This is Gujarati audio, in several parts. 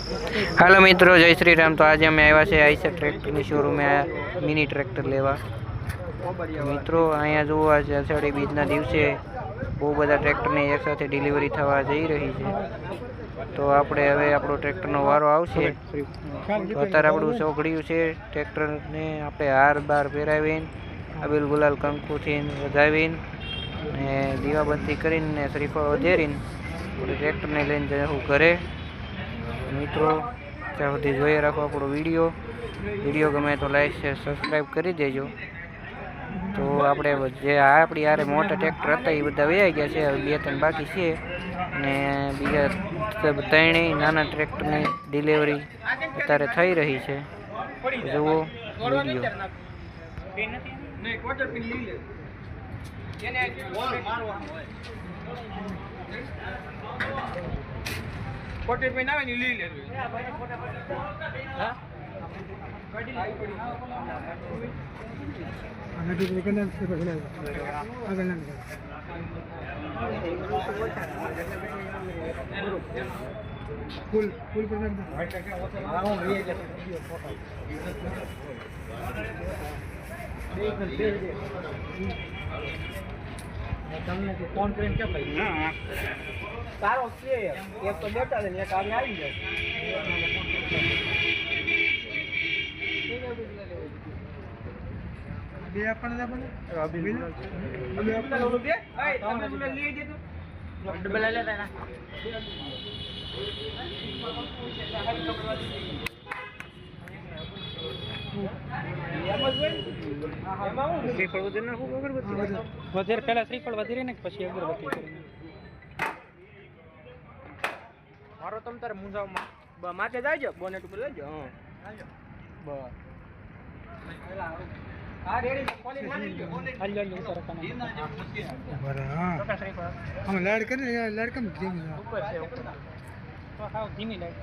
हेलो मित्रों, जय श्री राम। तो आज अमे आव्या छे आईसर ट्रेक्टर शोरूम में मिनी ट्रेक्टर लेवा। मित्रों अहींया जुओ, आज अषाढ़ी बीजना दिवसे बहु बधा ट्रेक्टर ने एक साथे डिलिवरी थवा जई रही छे। तो आपणे हवे आपणो ट्रेक्टर नो वारो आवशे। तो अत्यारे आपणुं सोगड़ियुं छे ट्रेक्टर ने आपणे हार बार पेरावीने अबील गुलाल कंकुथी વધાવીને ने दीवाबत्ती करीने श्रीफळ વધેરીને ट्रेक्टर ने लईने जशुं घरे। मित्रों ત્યાં સુધી જોઈ રાખો આપણો વિડીયો ગમે તો લાઈક શેર સબસ્ક્રાઈબ કરી દેજો। તો આપણે જે આપણી યારે મોટા ટ્રેક્ટર હતા એ બધા વયા ગયા છે, હવે 2-3 બાકી છે ને બીજા ત્રણેય નાના ટ્રેક્ટરની ડિલિવરી અત્યારે થઈ રહી છે। જુઓ વિડીયો। कोटे पे ना ली ले हां हमें भी निकलना से पहले अगल ना फुल पर हां वो ये તમને ફોન કરીને કેમ લઈ ના સારો છે એક તો બેટા છે ને એક આવી આવી જાય બે આપણને અભી આપણે ઓલો બે તમે લઈ જજો ડબલ લઈ લેતા ના શ્રીફળ વધેર નાખું અગરબત્તી વધેર પહેલા શ્રીફળ વધેરી ને પછી અગરબત્તી કરીને મારો તમ તારે મુંજાવમાં માથે જાયજો બોનેટ ઉપર લઈજો હા જાયજો બસ આ રેડી કોલી મારી ગયો બોનેટ હાલ જાયજો ઉપર તમે બરાબર હા ચોકા શ્રીફળ हम लाइट कर लाइट कम धीमी ऊपर से ऊपर तो हाउ धीमी लाइट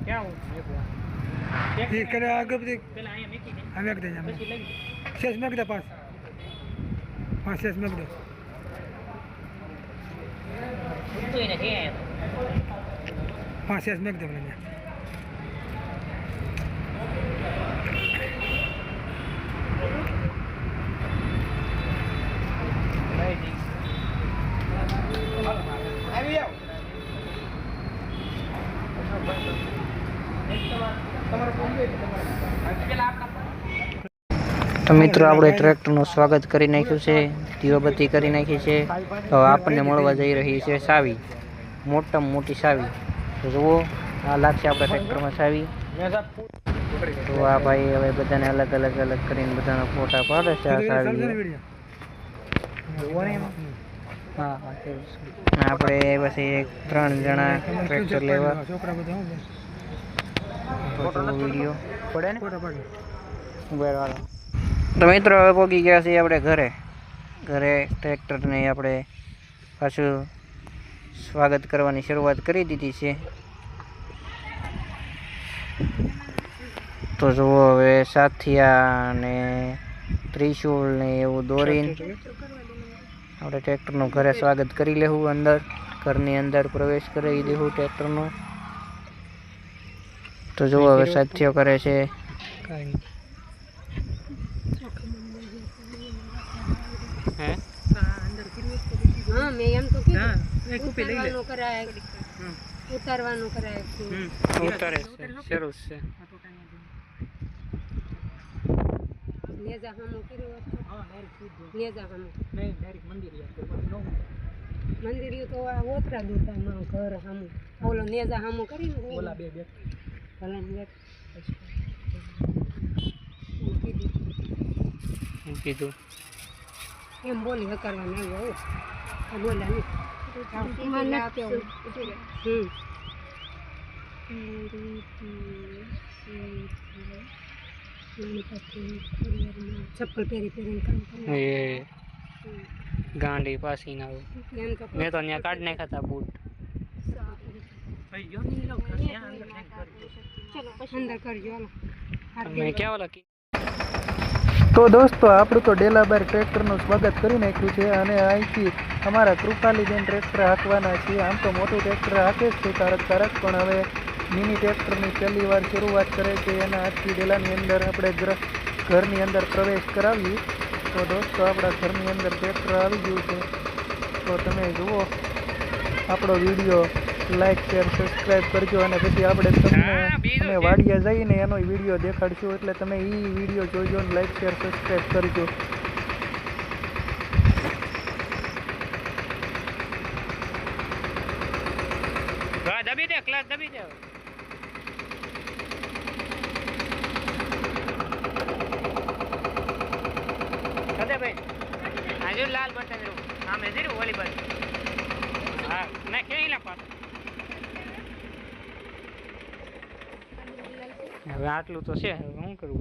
क्या हो ये करे आगे देख पहले आया मेकी दे हम एक दे जा शेष में दे पास हां शेष में दे तो इने के हां शेष में दे बोलने तो मित्रों આપણે ટ્રેક્ટરનું સ્વાગત કરી નાખ્યું છે, દીવાબત્તી કરી નાખી છે। તો આપણને મળવા જઈ રહી છે સાવી, મોટામાં મોટી સાવી। તો જુઓ આ લાગશે આપણા ટ્રેક્ટરમાં સાવી। તો આ ભાઈ હવે બધાને અલગ અલગ કરીને બધાના ફોટા પાડે છે આ સાવી। હા હા આપણે પછી 3 જણા ટ્રેક્ટર લેવા વિડીયો પડે ને ફોટા પાડે ઉભેર વાળો। તો મિત્રો હવે પહોંચી ગયા છીએ આપણે ઘરે ટ્રેક્ટરને આપણે પાછું સ્વાગત કરવાની શરૂઆત કરી દીધી છે। તો જુઓ હવે સાથિયા ને ત્રિશુલ ને એવું દોરીને આપણે ટ્રેક્ટરનું ઘરે સ્વાગત કરી લેવું। ઘરની અંદર પ્રવેશ કરી દેવું ટ્રેક્ટરનો। તો જુઓ હવે સાથિયો કરે છે हाँ मैं एम तो की एक कॉपी ले ले उतारवानो कराय उतारे છે શરૂ છે नेजा हमो કર્યો હા ડાયરેક્ટ नेजा हमो નહીં ડાયરેક્ટ મંદિર તો ઓતરા દોતા માં ઘર हमो ઓલો नेजा हमो કરીને ઓલા બે ભલે ને કીધું એમ બોલી હકારવા ન આવ્યો આ બોલા નહીં મને આપ્યો चप्पल पेरी काम ये गांडी पासी ना मैं तो यहाँ काट नहीं खाता बूट अंदर कर जो मैं क्या वाला की તો દોસ્તો આપણું તો ડેલાબાર ટ્રેક્ટરનું સ્વાગત કરી નાખ્યું છે અને અહીંથી અમારા કૃપાલીબેન ટ્રેક્ટર હાંકવાના છીએ. આમ તો મોટું ટ્રેક્ટર હાંકે જ છે કારક પણ હવે મિની ટ્રેક્ટરની પહેલી વાર શરૂઆત કરે છે. એના હાથથી ડેલાની અંદર આપણે ઘરની અંદર પ્રવેશ કરાવી. તો દોસ્તો આપણા ઘરની અંદર ટ્રેક્ટર આવી ગયું છે. તો તમે જુઓ આપણો વિડીયો લાઈક શેર સબસ્ક્રાઈબ કરજો અને પછી આપણે તમને અમે વાડિયા જઈને એનો વિડીયો દેખાડશું એટલે તમે એ વિડીયો જોઈજો અને લાઈક શેર સબસ્ક્રાઈબ કરજો. દબી દે ક્લાસ દબી દે કદે ભાઈ આજુ લાલ બટન રો આમે જરી ઓલી બાજુ હા ના કેઈલા પાસ હવે આટલું તો છે હવે શું કરું.